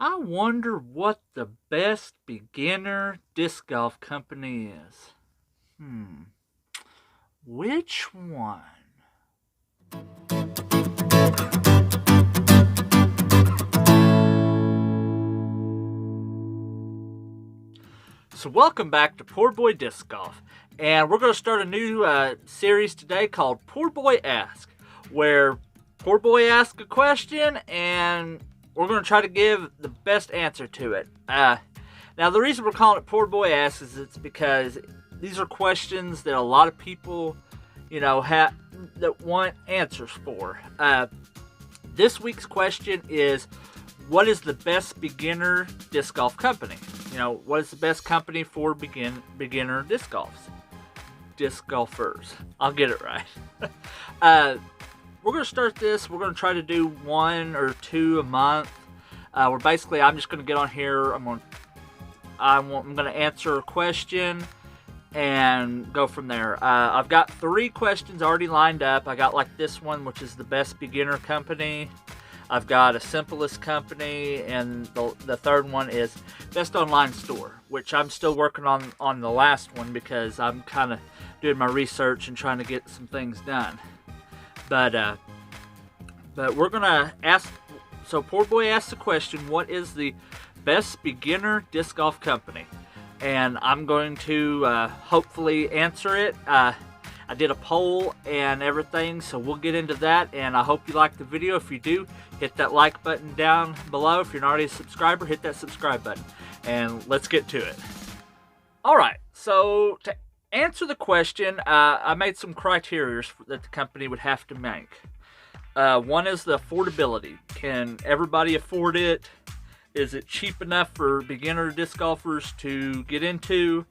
I wonder what the best beginner disc golf company is. Which one? So welcome back to PoorBoy Disc Golf, and we're going to start a new series today called PoorBoy Asks, where PoorBoy asks a question and we're going to try to give the best answer to it. Now the reason we're calling it PoorBoy Asks is it's because these are questions that a lot of people, that want answers for. This week's question is, what is the best beginner disc golf company? What is the best company for beginner disc golfers? I'll get it right. We're going to start this. We're going to try to do 1 or 2 a month. I'm just going to get on here. I'm going to answer a question and go from there. I've got 3 questions already lined up. I got like this one, which is the best beginner company. I've got a simplest company, and the third one is best online store, which I'm still working on the last one because I'm kind of doing my research and trying to get some things done. But we're gonna ask. So PoorBoy asked the question, what is the best beginner disc golf company? And I'm going to hopefully answer it. I did a poll and everything, so we'll get into that, and I hope you like the video. If you do, hit that like button down below. If you're not already a subscriber, hit that subscribe button, and let's get to it. Alright, so to answer the question, I made some criteria that the company would have to make. One is the affordability. Can everybody afford it? Is it cheap enough for beginner disc golfers to get into?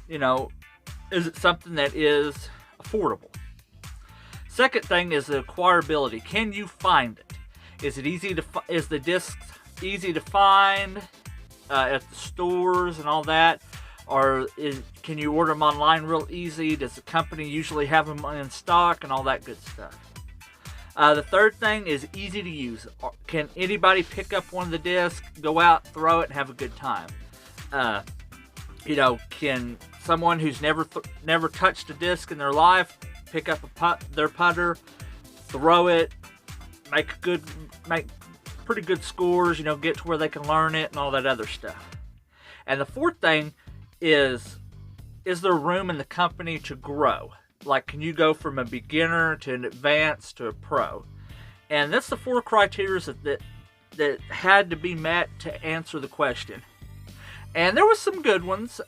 Is it something that is affordable? Second thing is the acquirability. Can you find it? Is the discs easy to find at the stores and all that? Or can you order them online real easy? Does the company usually have them in stock and all that good stuff? The third thing is easy to use. Can anybody pick up one of the discs, go out, throw it, and have a good time? Can someone who's never touched a disc in their life pick up their putter, throw it, make pretty good scores, get to where they can learn it and all that other stuff? And the fourth thing is there room in the company to grow? Like, can you go from a beginner to an advanced to a pro? And that's the 4 criteria that had to be met to answer the question. And there was some good ones.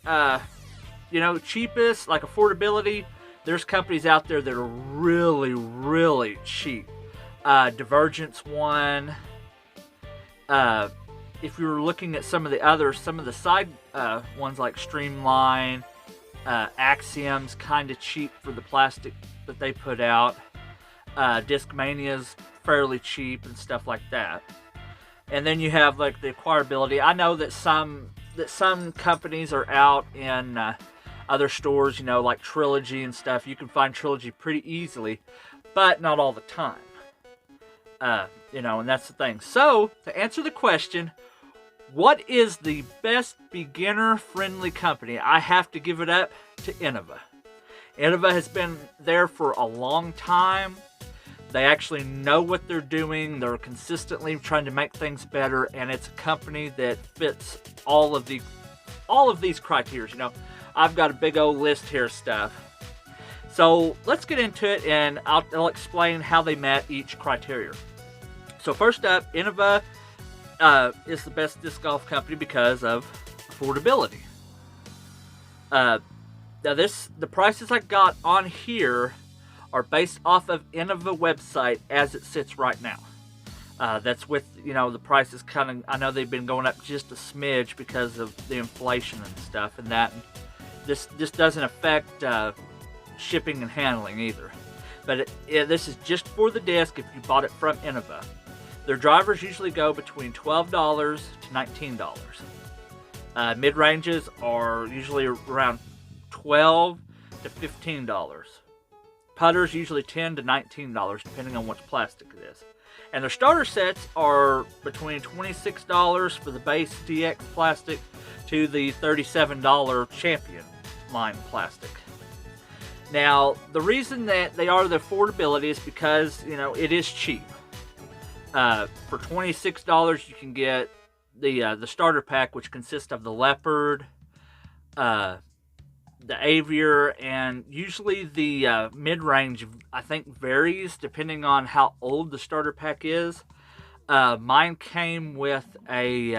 Cheapest, like affordability. There's companies out there that are really, really cheap. Divergent's one. If you're looking at some of the side ones like Streamline, Axiom's kind of cheap for the plastic that they put out. Discmania's fairly cheap and stuff like that. And then you have like the acquirability. I know that some companies are out in other stores, like Trilogy and stuff. You can find Trilogy pretty easily, but not all the time. And that's the thing. So, to answer the question, what is the best beginner-friendly company? I have to give it up to Innova. Innova has been there for a long time. They actually know what they're doing. They're consistently trying to make things better, and it's a company that fits all of these criteria. I've got a big old list here of stuff. So let's get into it, and I'll explain how they met each criteria. So first up, Innova is the best disc golf company because of affordability. Now the prices I got on here are based off of Innova website as it sits right now. That's with, the prices I know they've been going up just a smidge because of the inflation and stuff, and that. This doesn't affect shipping and handling either. But this is just for the disc if you bought it from Innova. Their drivers usually go between $12 to $19. Mid-ranges are usually around $12 to $15. Putters usually $10 to $19 depending on which plastic it is. And their starter sets are between $26 for the base DX plastic to the $37 Champion line plastic. Now, the reason that they are the affordability is because, you know, it is cheap. For $26, you can get the starter pack, which consists of the leopard, the aviar, and usually the mid-range, I think, varies depending on how old the starter pack is. Mine came with a...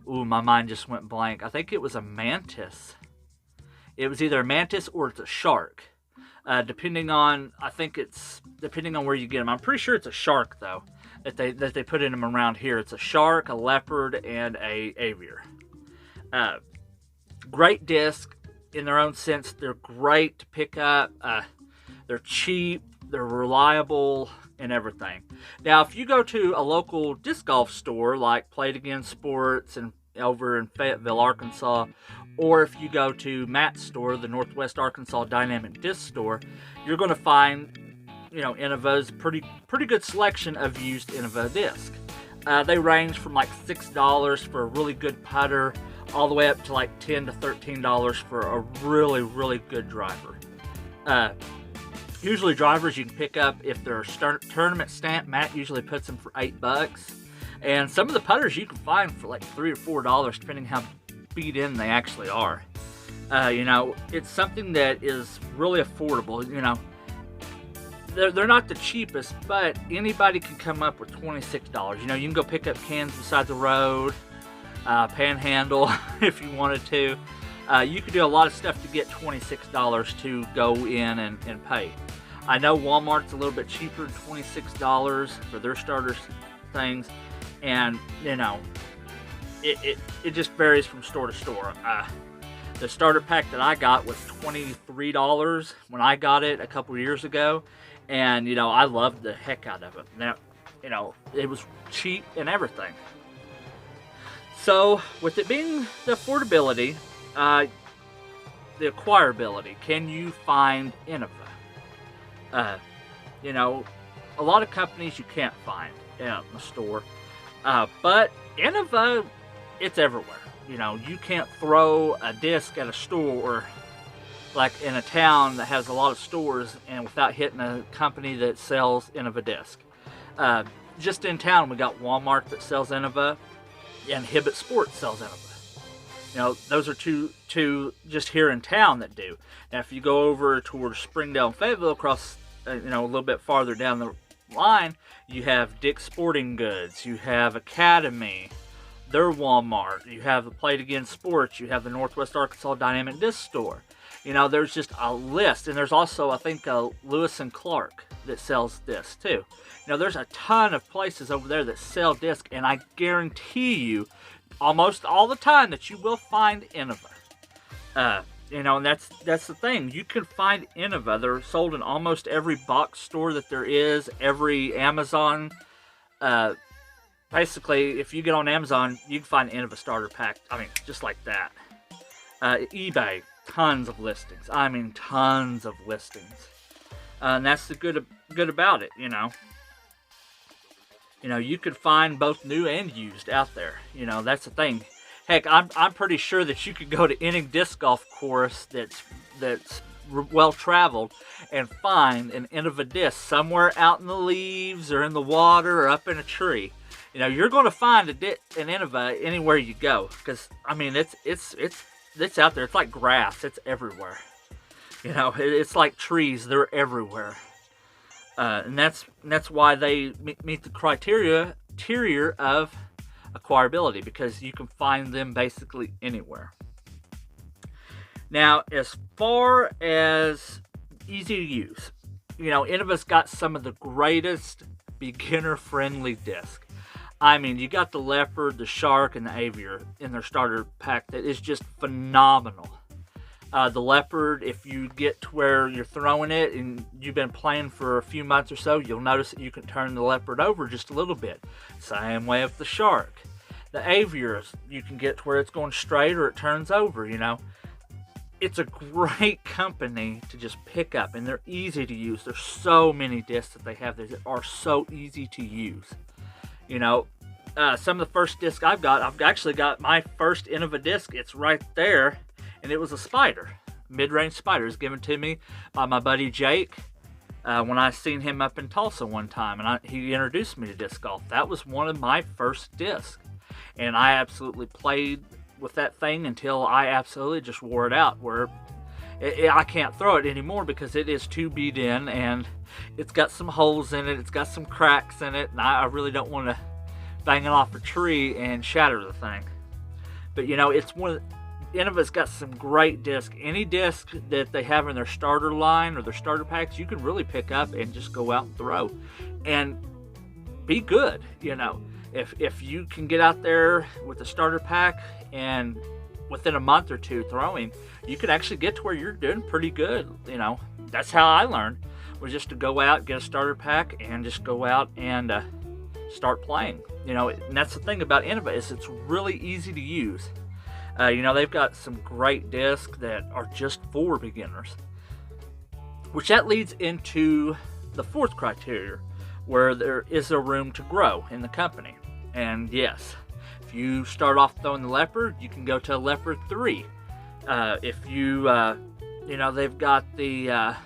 ooh, my mind just went blank. I think it was a mantis. It was either a mantis or it's a shark. Depending on where you get them. I'm pretty sure it's a shark, though, that they put in them around here. It's a shark, a leopard, and a aviar. Great disc in their own sense. They're great to pick up. They're cheap. They're reliable and everything. Now, if you go to a local disc golf store like Play It Again Sports and over in Fayetteville, Arkansas, or if you go to Matt's store, the Northwest Arkansas Dynamic Disc Store, you're going to find, you know, Innova's pretty good selection of used Innova disc. They range from like $6 for a really good putter, all the way up to like $10 to $13 for a really good driver. Usually drivers you can pick up if they're tournament stamp. Matt usually puts them for $8, and some of the putters you can find for like $3 or $4, depending how beat in they actually are. You know, it's something that is really affordable. You know, they're not the cheapest, but anybody can come up with $26. You know, you can go pick up cans beside the road, panhandle if you wanted to. You could do a lot of stuff to get $26 to go in and pay. I know Walmart's a little bit cheaper than $26 for their starter things, and you know, it just varies from store to store. The starter pack that I got was $23 when I got it a couple years ago, and you know, I loved the heck out of it. Now, you know, it was cheap and everything. So with it being the affordability, the acquirability, can you find Innova? You know, a lot of companies you can't find in the store, but Innova, it's everywhere. You know, you can't throw a disc at a store like in a town that has a lot of stores and without hitting a company that sells Innova disc. Just in town, we got Walmart that sells Innova, and Hibbett Sports sells Innova. You know, those are two just here in town that do. Now, if you go over towards Springdale and Fayetteville, across, you know, a little bit farther down the line, you have Dick's Sporting Goods, you have Academy, their Walmart, you have the Play It Again Sports, you have the Northwest Arkansas Dynamic Disc Store. You know, there's just a list, and there's also, I think, Lewis and Clark that sells discs too. You know, there's a ton of places over there that sell discs, and I guarantee you, almost all the time, that you will find Innova. You know, and that's the thing. You can find Innova. They're sold in almost every box store that there is, every Amazon. Basically, if you get on Amazon, you can find Innova starter pack. I mean, just like that. eBay, tons of listings. I mean, tons of listings. And that's the good about it, you know. You know, you could find both new and used out there. You know, that's the thing. Heck, I'm pretty sure that you could go to any disc golf course that's well traveled and find an Innova disc somewhere out in the leaves or in the water or up in a tree. You know, you're going to find an Innova anywhere you go, because I mean, it's out there. It's like grass. It's everywhere. You know, it's like trees. They're everywhere. And that's why they meet the criteria of acquirability, because you can find them basically anywhere. Now, as far as easy to use, you know, Innova's got some of the greatest beginner-friendly discs. I mean, you got the leopard, the shark, and the aviar in their starter pack that is just phenomenal. The leopard, if you get to where you're throwing it and you've been playing for a few months or so, you'll notice that you can turn the leopard over just a little bit. Same way with the shark. The aviar, you can get to where it's going straight or it turns over, you know. it's a great company to just pick up, and they're easy to use. There's so many discs that they have that are so easy to use. You know, some of the first discs I've actually got my first Innova disc. It's right there, and it was a Spider, mid-range Spider. It was given to me by my buddy Jake when I seen him up in Tulsa one time, and he introduced me to disc golf. That was one of my first discs, and I absolutely played with that thing until I absolutely just wore it out, where I can't throw it anymore because it is too beat in, and it's got some holes in it, it's got some cracks in it, and I really don't want to bang it off a tree and shatter the thing. But you know, it's Innova's got some great discs. Any disc that they have in their starter line or their starter packs, you can really pick up and just go out and throw and be good. You know, if you can get out there with the starter pack and within a month or two throwing, you can actually get to where you're doing pretty good. You know, that's how I learned, was just to go out, get a starter pack, and just go out and start playing. You know, and that's the thing about Innova, is it's really easy to use. You know, they've got some great discs that are just for beginners, which that leads into the fourth criteria, where there is a room to grow in the company. And yes, if you start off throwing the Leopard, you can go to a Leopard 3. If you, you know, they've got the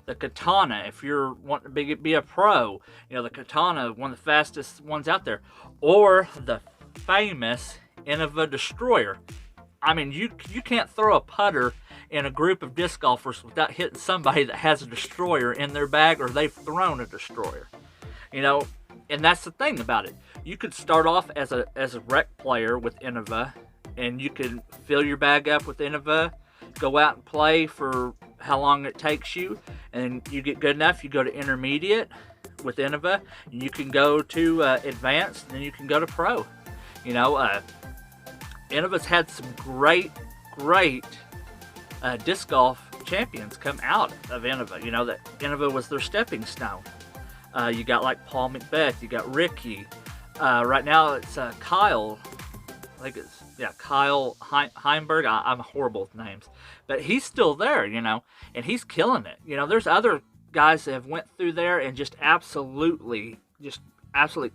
Katana. If you're wanting to be a pro, you know, the Katana, one of the fastest ones out there. Or the famous Innova Destroyer. I mean, you can't throw a putter in a group of disc golfers without hitting somebody that has a Destroyer in their bag, or they've thrown a Destroyer. You know, and that's the thing about it. You could start off as a rec player with Innova, and you can fill your bag up with Innova, go out and play for how long it takes you, and you get good enough, you go to intermediate with Innova, and you can go to advanced, and then you can go to pro. You know, Innova's had some great disc golf champions come out of Innova. You know, that Innova was their stepping stone. You got like Paul McBeth, you got Ricky. Right now it's Kyle. I think it's, yeah, Kyle Heimberg. I'm horrible with names, but he's still there, you know, and he's killing it. You know, there's other guys that have went through there and just absolutely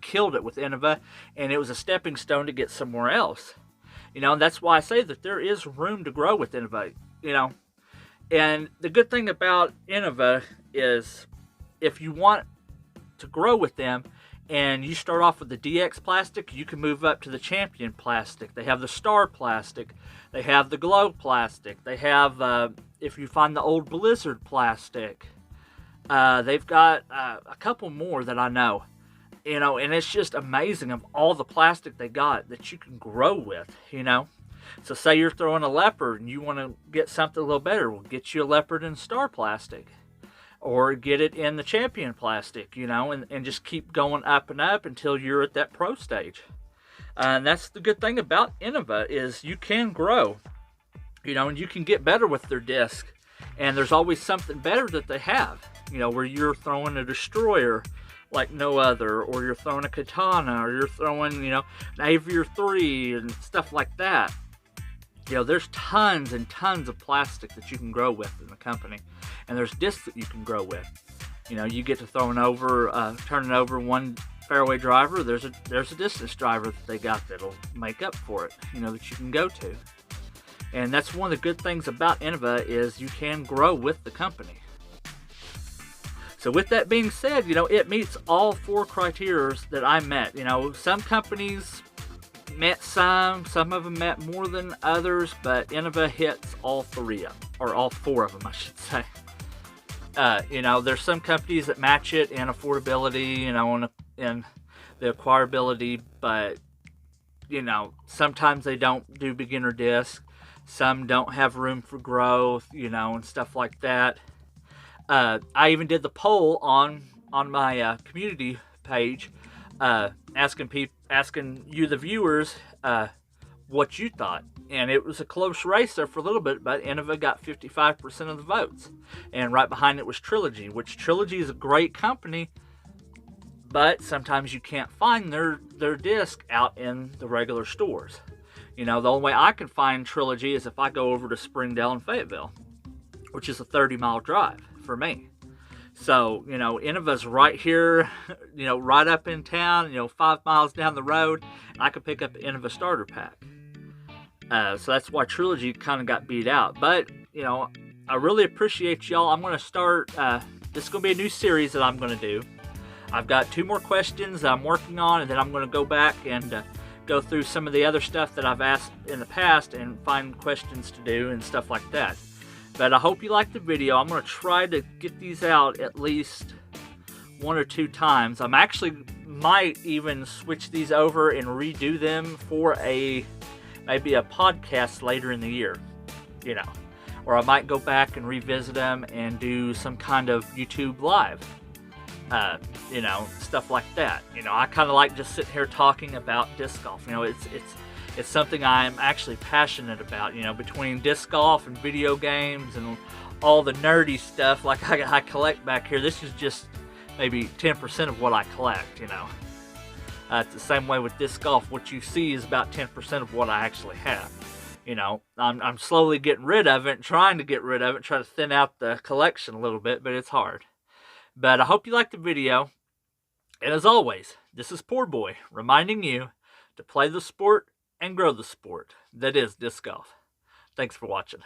killed it with Innova, and it was a stepping stone to get somewhere else. You know, and that's why I say that there is room to grow with Innova. You know, and the good thing about Innova is, if you want to grow with them, and you start off with the DX plastic, you can move up to the Champion plastic. They have the Star plastic. They have the Glow plastic. They have, if you find the old Blizzard plastic, they've got a couple more that I know. You know, and it's just amazing of all the plastic they got that you can grow with, you know. So say you're throwing a Leopard and you want to get something a little better, we'll get you a Leopard in Star plastic. Or get it in the Champion plastic, you know, and just keep going up and up until you're at that pro stage. And that's the good thing about Innova, is you can grow, you know, and you can get better with their disc. And there's always something better that they have, you know, where you're throwing a Destroyer like no other, or you're throwing a Katana, or you're throwing, you know, an Aviator 3 and stuff like that. You know, there's tons and tons of plastic that you can grow with in the company, and there's discs that you can grow with. You know, you get to turning over one fairway driver. There's a distance driver that they got that'll make up for it. You know, that you can go to, and that's one of the good things about Innova, is you can grow with the company. So with that being said, you know, it meets all four criteria that I met. You know, some companies met some of them met more than others, but Innova hits all three of them, or all four of them, I should say. You know, there's some companies that match it in affordability, you know, in the Aquirability, but, you know, sometimes they don't do beginner disc. Some don't have room for growth, you know, and stuff like that. I even did the poll on my community page, asking you, the viewers, what you thought. And it was a close race there for a little bit, but Innova got 55% of the votes. And right behind it was Trilogy, which Trilogy is a great company, but sometimes you can't find their disc out in the regular stores. You know, the only way I can find Trilogy is if I go over to Springdale and Fayetteville, which is a 30-mile drive for me. So, you know, Innova's right here, you know, right up in town, you know, 5 miles down the road, and I could pick up an Innova starter pack. So that's why Trilogy kind of got beat out. But, you know, I really appreciate y'all. I'm going to start, this is going to be a new series that I'm going to do. I've got 2 more questions that I'm working on, and then I'm going to go back and go through some of the other stuff that I've asked in the past and find questions to do and stuff like that. But I hope you liked the video. I'm going to try to get these out at least 1 or 2 times. I'm actually might even switch these over and redo them for maybe a podcast later in the year, you know. Or I might go back and revisit them and do some kind of YouTube live, you know, stuff like that. You know, I kind of like just sitting here talking about disc golf. You know, it's something I'm actually passionate about, you know, between disc golf and video games and all the nerdy stuff like I collect back here. This is just maybe 10% of what I collect, you know. It's the same way with disc golf. What you see is about 10% of what I actually have. You know, I'm slowly getting rid of it and trying to get rid of it, try to thin out the collection a little bit, but it's hard. But I hope you liked the video. And as always, this is PoorBoy reminding you to play the sport and grow the sport that is disc golf. Thanks for watching.